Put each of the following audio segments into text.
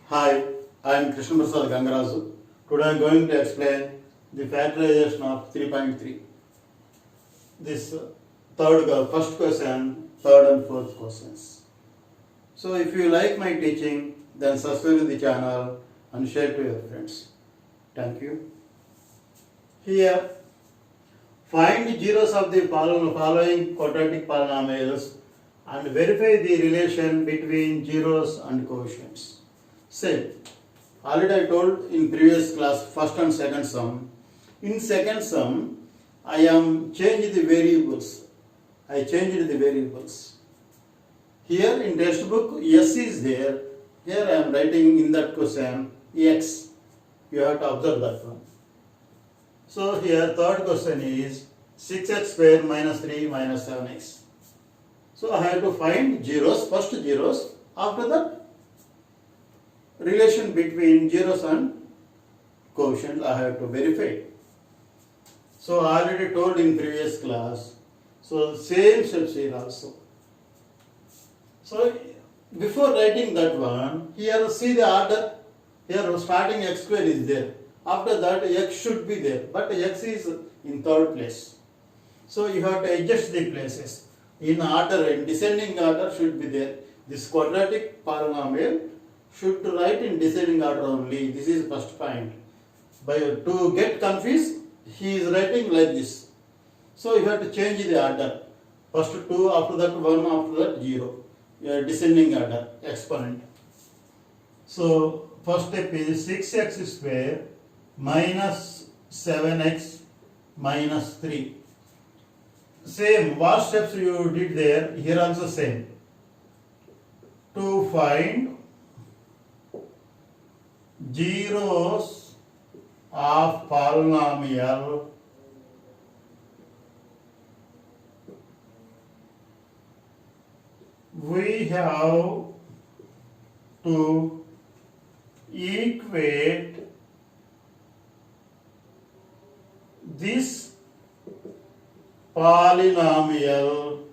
Hi, I am Krishna Prasad Gangarazu. Today I am going to explain the factorization of 3.3. This first question, third and fourth questions. So if you like my teaching, then subscribe to the channel and share to your friends. Thank you. Here, find zeros of the following quadratic polynomials and verify the relation between zeros and coefficients. Say, already I told in previous class first and second sum. In second sum, I am changed the variables. I changed the variables. Here in textbook, S is there. Here I am writing in that question X. You have to observe that one. So here third question is 6x square minus 3 minus 7x. So I have to find zeros, first zeros. After that, relation between zeros and coefficients I have to verify. So I already told in previous class. So same steps here also. So before writing that one, here see the order. Here starting x square is there. After that x should be there, but x is in third place. So you have to adjust the places. In order, in descending order should be there. This quadratic polynomial should write in descending order only. This is first point. To get confused, he is writing like this. So you have to change the order. First 2, after that 1, after that 0. Descending order, exponent. So first step is 6x square minus 7x minus 3. Same, what steps you did there, here also same. To find zeros of polynomial we have to equate this polynomial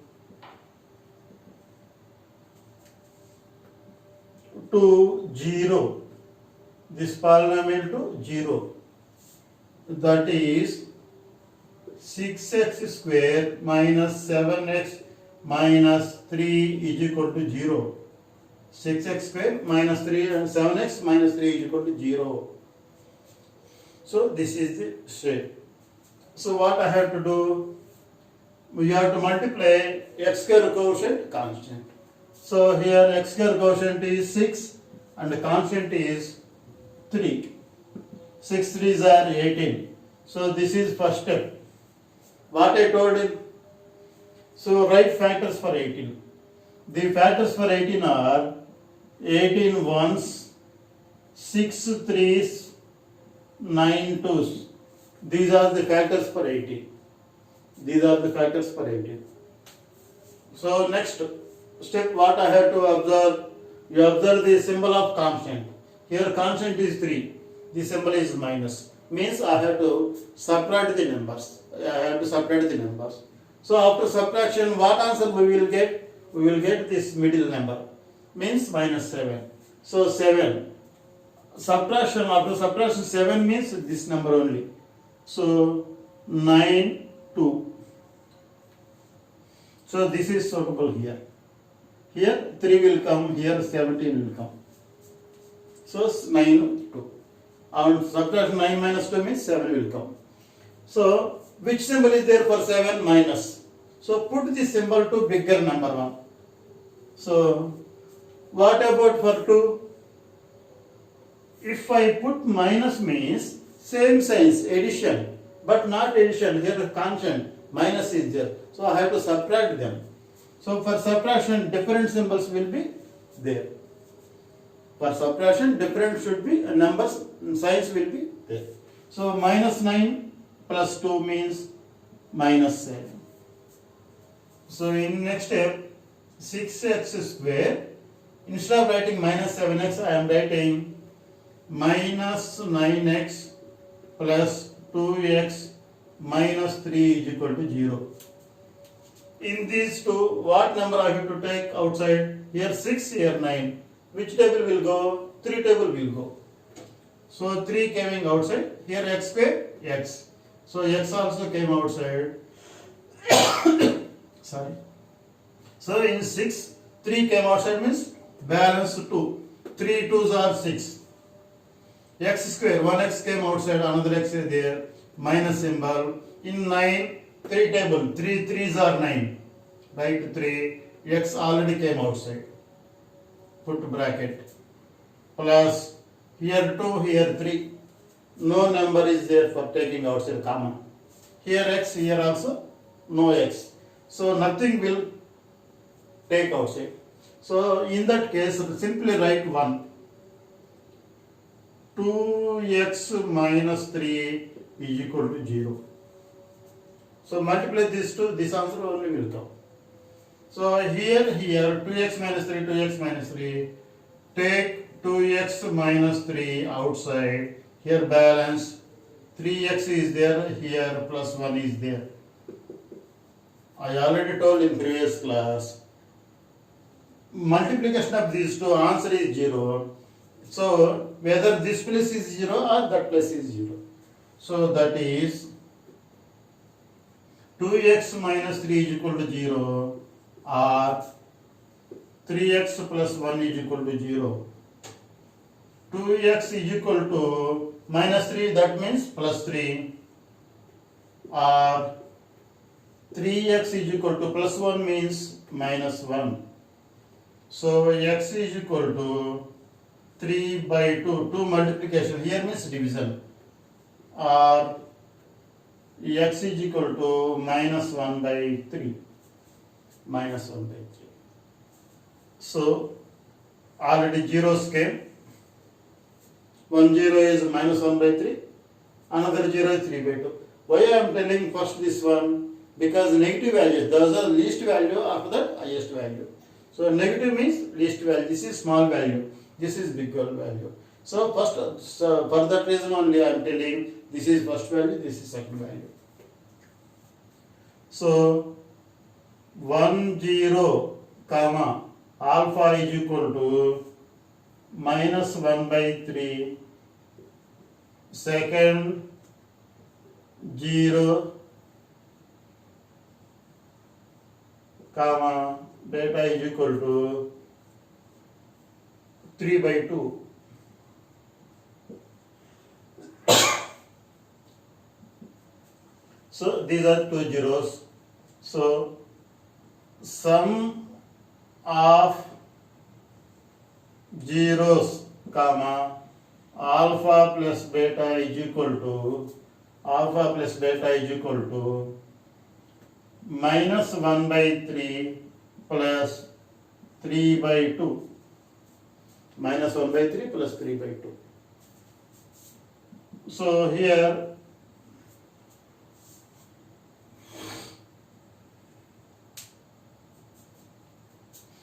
to 0. This polynomial to 0. That is 6x square minus 7x minus 3 is equal to 0. 6x square minus 3 and 7x minus 3 is equal to 0. So this is the step. So what I have to do? We have to multiply x square coefficient constant. So here x square coefficient is 6 and the constant is 3. 6 3s are 18. So this is first step. What I told him. So write factors for 18. The factors for 18 are 18 ones, 6 threes, 9 twos. These are the factors for 18. These are the factors for 18. So next step what I have to observe. You observe the symbol of constant. Here constant is 3. The symbol is minus. Means I have to subtract the numbers. So after subtraction, what answer we will get? We will get this middle number. Means minus 7. So 7. Subtraction, after subtraction 7 means this number only. So 9, 2. So this is suitable here. Here 3 will come, here 17 will come. So 9, 2. And subtraction 9 minus 2 means 7 will come. So which symbol is there for 7? Minus. So put this symbol to bigger number 1. So what about for 2? If I put minus means same signs, addition, but not addition. Here the constant minus is there. So I have to subtract them. So for subtraction, different symbols will be there. For subtraction, different should be numbers, signs will be there. So minus 9 plus 2 means minus 7. So in next step, 6x square, instead of writing minus 7x, I am writing minus 9x plus 2x minus 3 is equal to 0. In these two, what number I have to take outside? Here 6, here 9. which table will go? 3 table will go. So 3 coming outside. Here x square, x. So x also came outside. Sorry. So in 6, 3 came outside means balance 2. 3 2s are 6. X square, 1x came outside, another x is there, minus symbol. In 9, 3 table, 3 3s are 9. Right, 3, x already came outside. Put bracket. Plus, here 2, here 3. No number is there for taking outside common. Here x, here also, no x. So nothing will take outside. So in that case, simply write 1. 2x minus 3 is equal to 0. So multiply this to this answer only will come. So here 2x minus 3, 2x minus 3. Take 2x minus 3 outside. Here balance 3x is there, here plus 1 is there. I already told in previous class, multiplication of these two, answer is 0. So whether this place is 0 or that place is 0. So that is 2x minus 3 is equal to 0 or 3x plus 1 is equal to 0. 2x is equal to minus 3, that means plus 3, or 3x is equal to plus 1 means minus 1. So x is equal to 3 by 2, 2 multiplication, here means division, or x is equal to minus 1 by 3, minus 1 by 3. So already zeros came. One 0 is minus 1 by 3, another 0 is 3 by 2. Why I am telling first this one? Because negative values, those are least value after that highest value. So negative means least value, this is small value, this is big value. So first, for that reason only I am telling this is first value, this is second value. So 1 0 comma alpha is equal to minus 1 by 3, second 0 comma beta is equal to 3 by 2. So these are two zeros. So sum of zeros comma alpha plus beta is equal to minus 1 by 3 plus 3 by 2. Minus 1 by 3 plus 3 by 2. So here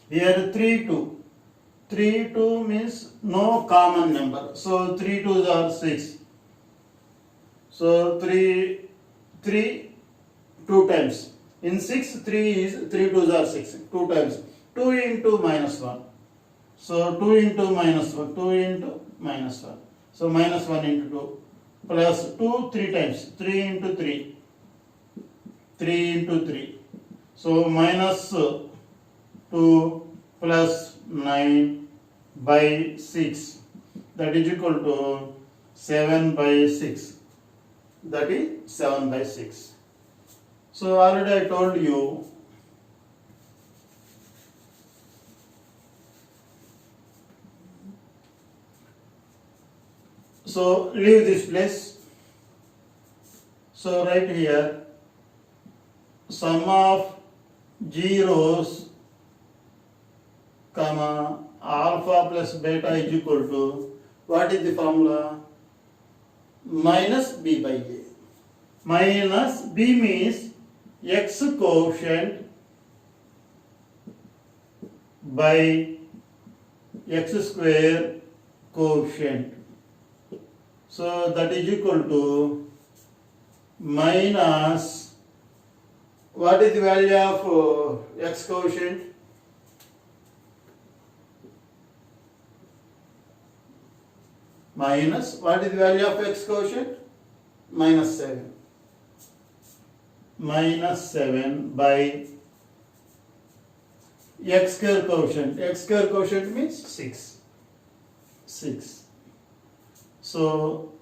here 3 2. 3 2 means no common number. So 3 2s are 6. So 3 2 times. In 6, 3 is 3 2s are 6. 2 times. 2 into minus 1. So 2 into minus 1. 2 into minus 1. So minus 1 into 2. Plus 2 3 times. 3 into 3. 3 into 3. So minus 2 plus 9 by 6. That is equal to 7 by 6. That is 7 by 6. So already I told you so leave this place. So right here sum of zeros comma alpha plus beta is equal to, what is the formula? Minus b by a. Minus b means x quotient by x square quotient. So that is equal to minus, what is the value of x quotient? minus, what is the value of x quotient? Minus 7. Minus 7 by x square quotient. X square quotient means 6. 6. So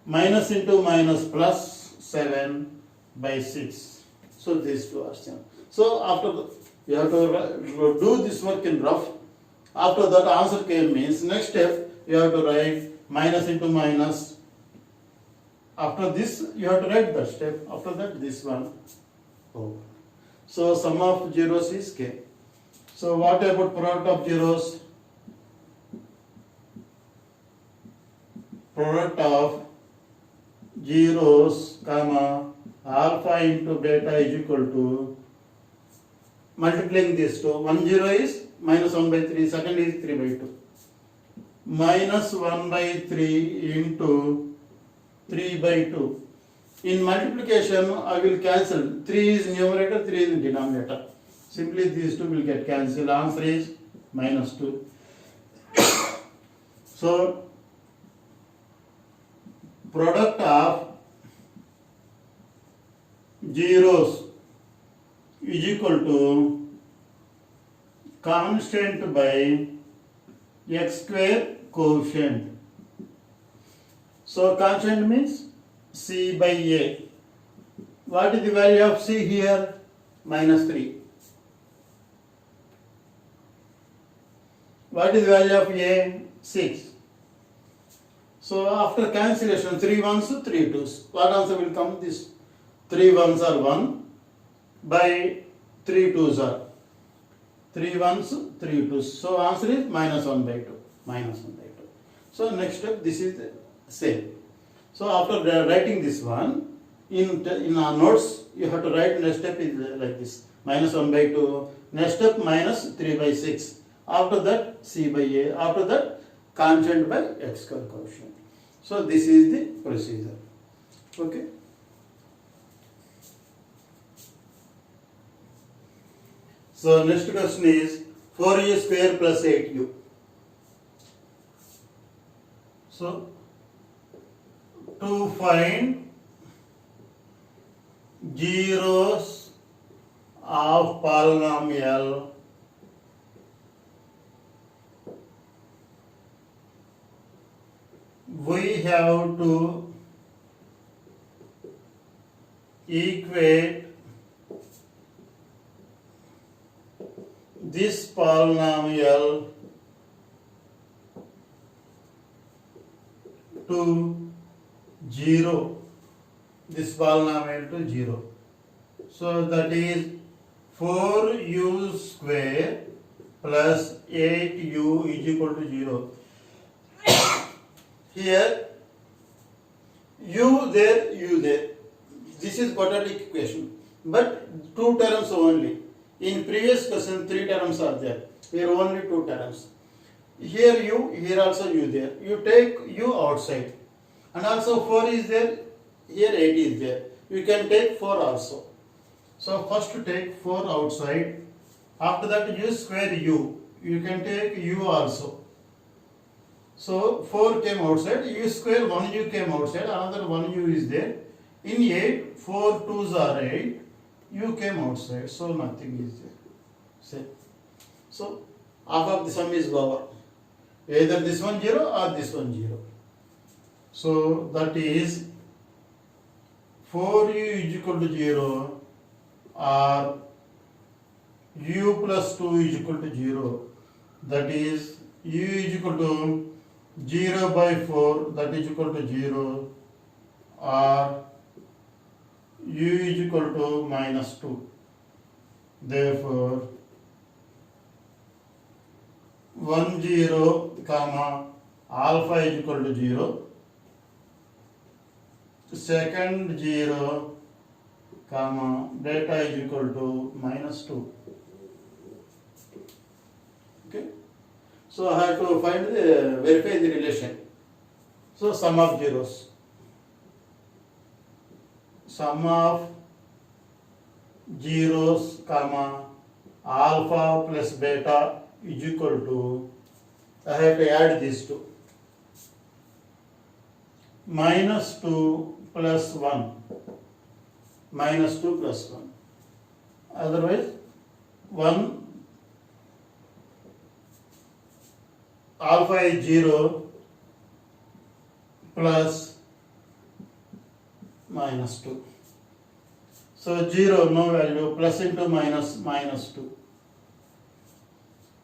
minus into minus plus 7 by 6. So these two are same. So after the, you have to do this work in rough. After that answer came means next step you have to write minus into minus. After this you have to write that step. After that this one. Oh. So sum of zeros is k. So what about product of zeros? Product of zeros comma alpha into beta is equal to, multiplying this two, 1 0 is minus 1 by 3, second is 3 by 2. Minus 1 by 3 into 3 by 2. In multiplication, I will cancel. 3 is numerator, 3 is denominator. Simply these two will get cancelled. Answer is minus 2. So, product of zeros is equal to constant by x square quotient. So constant means c by a. What is the value of c here? Minus 3. What is the value of a? 6. So after cancellation, 3 1s, 3 2s. What answer will come? This 3 1s are 1 by 3 2s are 3 1s, 3 2s. So answer is minus 1 by 2. Minus 1 by 2. So next step, this is the same. So after writing this one, in our notes, you have to write next step is like this. Minus 1 by 2. Next step minus 3 by 6. After that c by a. After that constant by x square quotient. So this is the procedure. Okay. So next question is 4u square plus 8u. So to find zeros of polynomial, we have to equate this polynomial to 0. This polynomial to 0. So that is 4u square plus 8u is equal to 0. Here u there, u there. This is quadratic equation, but 2 terms only. In previous question 3 terms are there. Here only 2 terms. Here u, here also u there. You take u outside, and also 4 is there. Here 8 is there. You can take 4 also. So first take 4 outside. After that u square u. You can take u also. So 4 came outside, u square 1u came outside, another 1u is there. In 8, 4 2s are 8, u came outside, so nothing is there. See? So half of the sum is over. Either this one 0 or this one 0. So that is 4u is equal to 0 or u plus 2 is equal to 0. That is u is equal to 0 by 4, that is equal to 0, or u is equal to minus 2. Therefore 1 0 comma alpha is equal to 0, second 0 comma beta is equal to minus 2. Okay. So I have to find the, verify the relation. So sum of zeros. Sum of zeros comma alpha plus beta is equal to, I have to add these two. minus 2 plus 1, minus 2 plus 1. Otherwise 1 alpha is 0 plus minus 2. So 0 no value, plus into minus minus 2.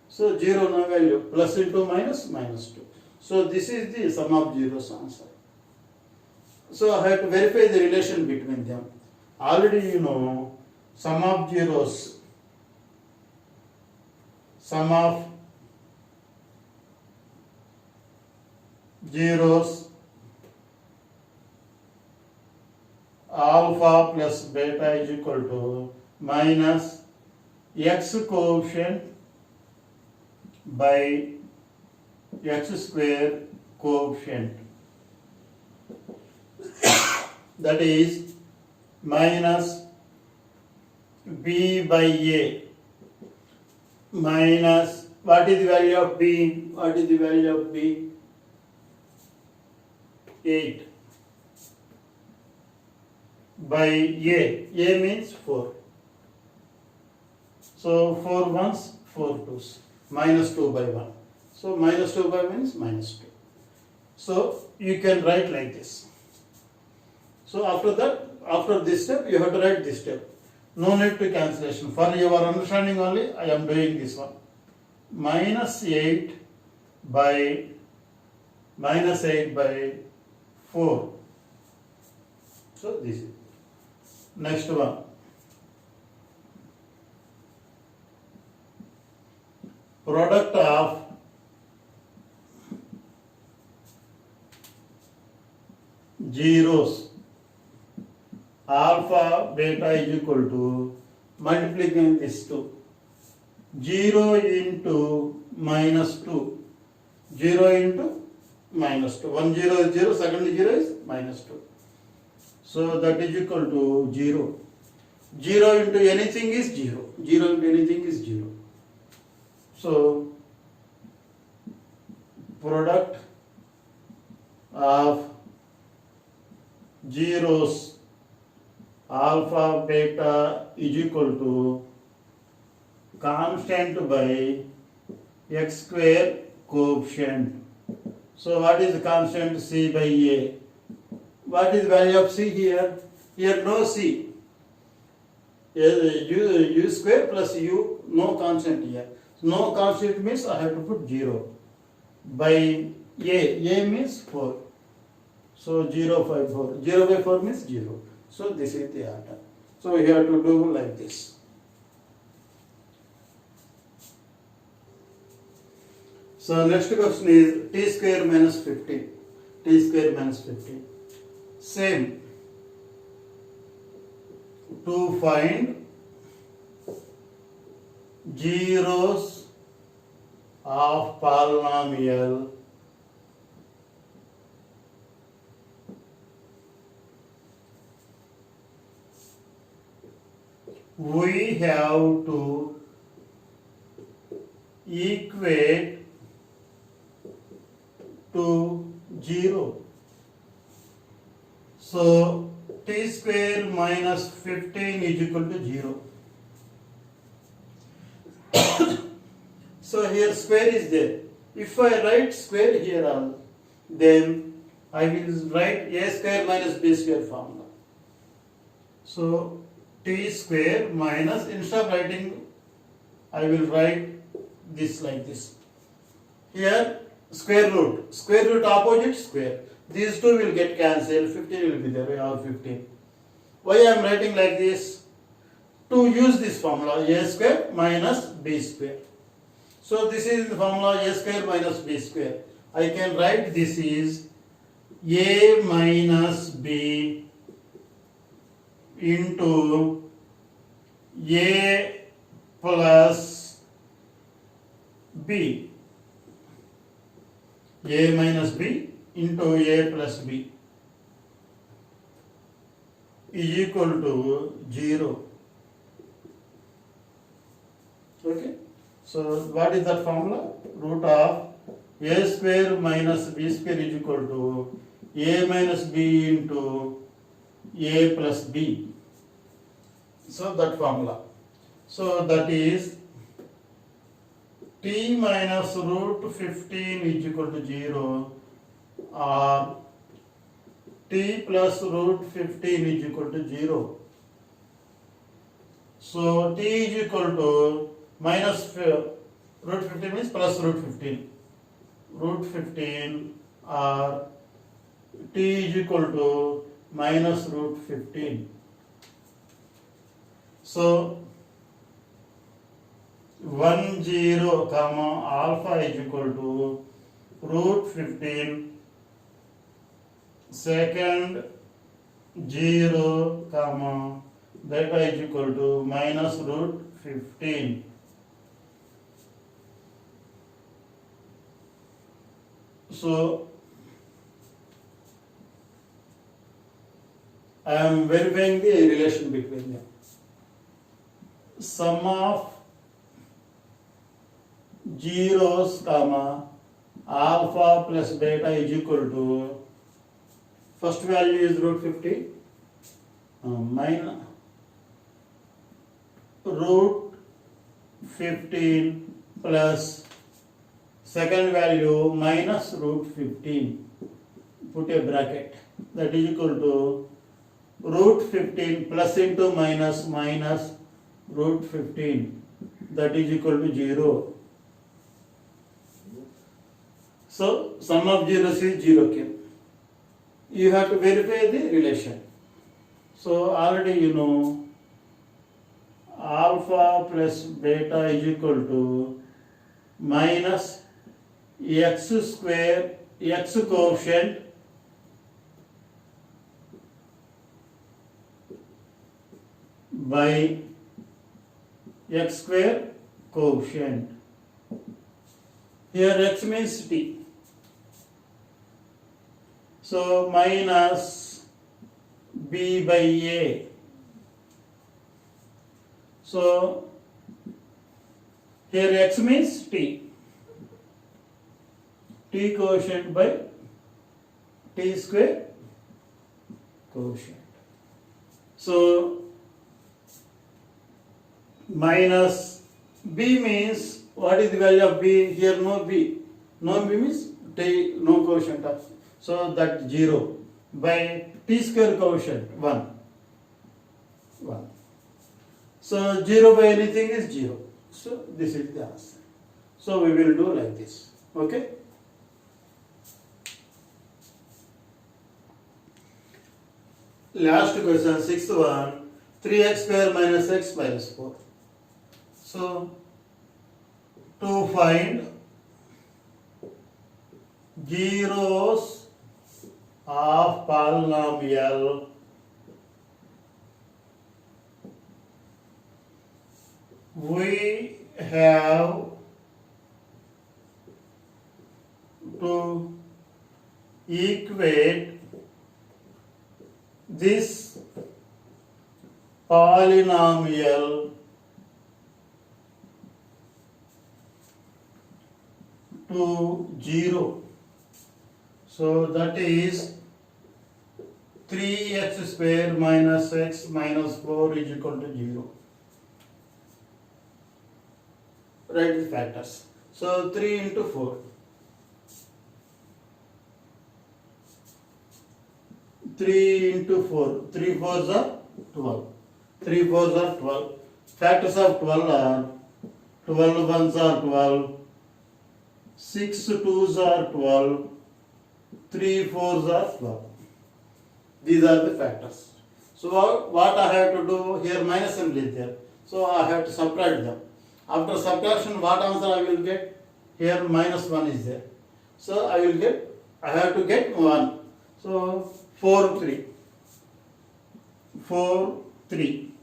So 0 no value, plus into minus minus 2. So this is the sum of zeros answer. So I have to verify the relation between them. Already you know sum of zeros, sum of zeros alpha plus beta is equal to minus x coefficient by x square coefficient, that is minus b by a minus, what is the value of b? What is the value of b? 8 by a means 4. So 4 ones, 4 twos, minus 2 by 1. So minus 2 by 1 is minus 2. So you can write like this. So after that, after this step, you have to write this step. No need to cancellation. For your understanding only, I am doing this one. Minus 8 by 4. So this is. Next one. Product of zeros alpha beta is equal to, multiplying this 2, 0 into minus 2, 0 into minus 2, 1 0 is 0, second 0 is minus 2. So that is equal to 0. 0 into anything is 0. 0 into anything is 0. So product of zeros alpha beta is equal to constant by x square coefficient. So what is the constant? C by a. What is the value of c here? Here no c. U square plus u, no constant here. No constant means I have to put 0. By a means 4. So 0 by 4. 0 by 4 means 0. So this is the answer. So we have to do like this. So next question is t square minus 15. T square minus 15. Same. To find zeros of polynomial we have to equate to 0. So t square minus 15 is equal to 0. So here square is there. If I write square here on, then I will write a square minus b square formula. So t square minus, instead of writing, I will write this like this. Here square root opposite square. These two will get cancelled, 15 will be there, or 15. Why I am writing like this? To use this formula, a square minus b square. So this is the formula a square minus b square. I can write this is a minus b into a plus b. A minus b into a plus b is equal to 0. Okay. So what is that formula? Root of a square minus b square is equal to a minus b into a plus b. So that formula. So that is t minus root 15 is equal to 0 or t plus root 15 is equal to 0. So t is equal to minus root 15 means plus root 15. Root 15 or t is equal to minus root 15. So 1 0 comma alpha is equal to root 15 second 0 comma beta is equal to minus root 15. So I am verifying the relation between them. Sum of zeros comma alpha plus beta is equal to first value is root 50 minus root 15 plus second value minus root 15. Put a bracket, that is equal to root 15 plus into minus minus root 15, that is equal to 0. So sum of zeros is 0 came. You have to verify the relation. So already you know alpha plus beta is equal to minus x square, x coefficient by x square coefficient. Here x means t. So minus b by a. So here x means t. T quotient by t square quotient. So minus b means what is the value of b? Here no b. No b means t, no quotient of. So that 0 by t square quotient 1. 1. So 0 by anything is 0. So this is the answer. So we will do like this. Okay. Last question, sixth one, 3x square minus x minus 4. So, to find zeros of polynomial we have to equate this polynomial to 0. So that is 3x square minus x minus 4 is equal to 0. Write the factors. So 3 into 4. 3 into 4. 3 fours are 12. 3 fours are 12. Factors of 12 are 12 ones are 12. 6 twos are 12. 3 fours are 12. These are the factors. So what I have to do here, minus symbol is there. So I have to subtract them. After subtraction, what answer I will get? Here minus 1 is there. So I have to get 1. So 4, 3. 4, 3.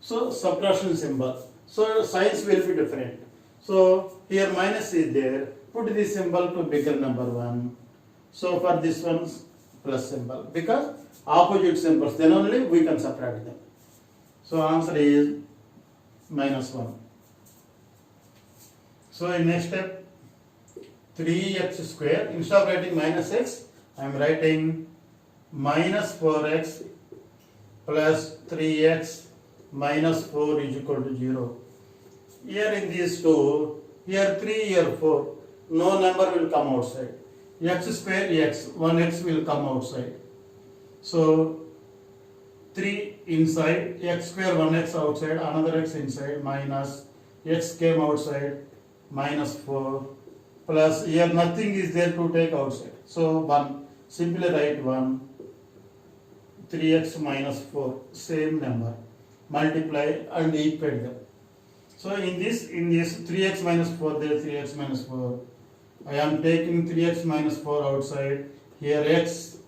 So subtraction symbol. So signs will be different. So here minus is there. Put this symbol to bigger number 1. So for this one's plus symbol. Because opposite symbols, then only we can subtract them. So answer is minus 1. So in next step, 3x square, instead of writing minus x, I am writing minus 4x plus 3x minus 4 is equal to 0. Here in these two, here 3, here 4, no number will come outside. X square x, 1x will come outside. So 3 inside, x square 1x outside, another x inside, minus x came outside, minus 4, plus here nothing is there to take outside. So 1, simply write 1, 3x minus 4, same number, multiply and equate them. So in this 3x minus 4, there 3x minus 4. I am taking 3x minus 4 outside, here x,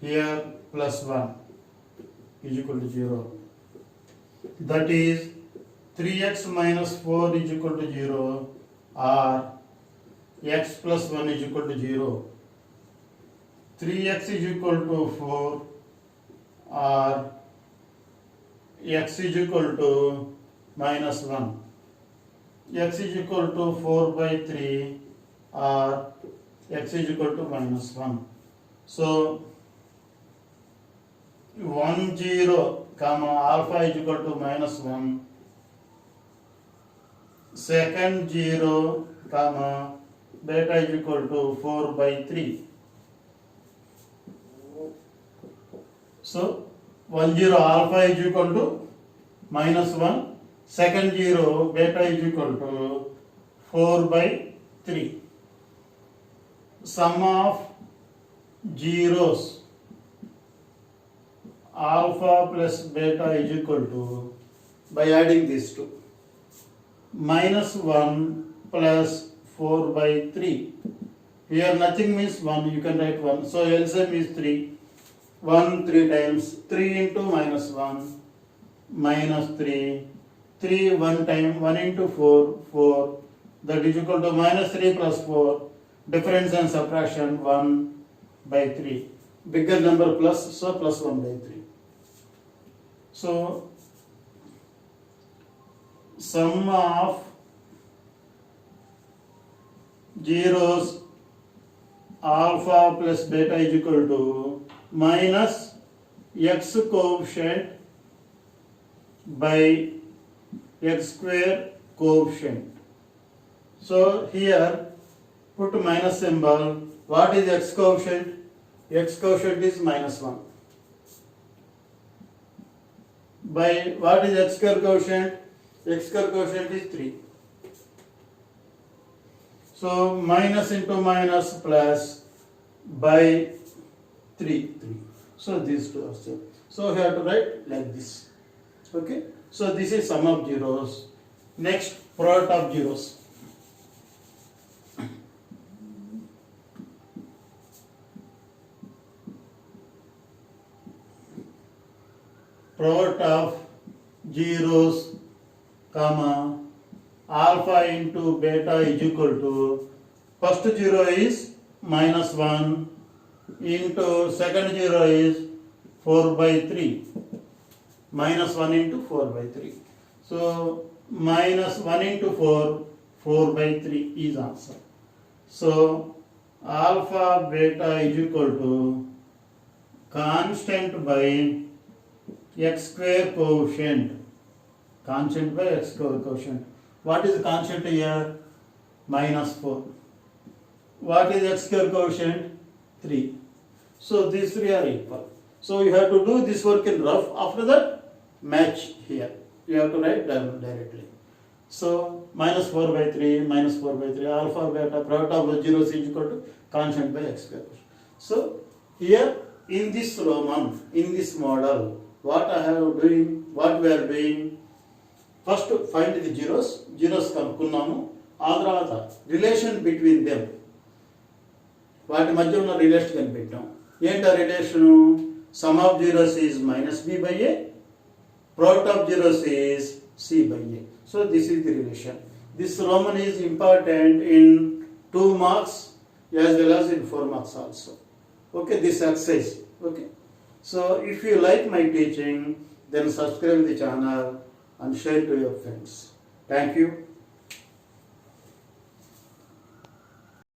here plus 1 is equal to 0. That is 3x minus 4 is equal to 0 or x plus 1 is equal to 0. 3x is equal to 4 or x is equal to minus 1. X is equal to 4 by 3 or x is equal to minus 1. So 1 0 comma alpha is equal to minus 1. Second 0 comma beta is equal to 4 by 3. So 1 0 alpha is equal to minus 1. Second 0 beta is equal to 4 by 3. Sum of zeros alpha plus beta is equal to, by adding these two, minus 1 plus 4 by 3. Here nothing means 1, you can write 1. So LCM is 3. 1 3 times, 3 into minus 1, minus 3. 3 1 time, 1 into 4, 4. That is equal to minus 3 plus 4. Difference and subtraction 1 by 3. Bigger number plus, so plus 1 by 3. So sum of zeros alpha plus beta is equal to minus x coefficient by x square coefficient. So here put minus symbol. What is x coefficient? X coefficient is minus 1. By what is x square coefficient? X square coefficient is 3. So minus into minus plus by 3. So these two are same. So we have to write like this. Okay. So this is sum of zeros. Next, product of zeros. Product of zeros, comma, alpha into beta is equal to, first 0 is minus 1 into second 0 is 4 by 3. Minus 1 into 4 by 3. So minus 1 into 4, 4 by 3 is answer. So alpha beta is equal to constant by x square coefficient. Constant by x square coefficient. What is constant here? Minus 4. What is x square coefficient? 3. So these three are equal. So you have to do this work in rough. After that, match here. You have to write down directly. So minus 4 by 3, minus 4 by 3, alpha beta, product of zeros is equal to constant by x square. So here in this Roman, in this model, what we are doing, first find the zeros కనుక్కున్నాము. ఆ తర్వాత relation between them, వాటి మధ్య ఉన్న relation కనిపెట్టాం. ఏంటి ఆ relation? Sum of zeros is minus b by a, product of zeros is c by a. So this is the relation. This Roman is important in 2 marks as well as in 4 marks also. Okay, this exercise. Okay. So if you like my teaching, then subscribe the channel and share to your friends. Thank you.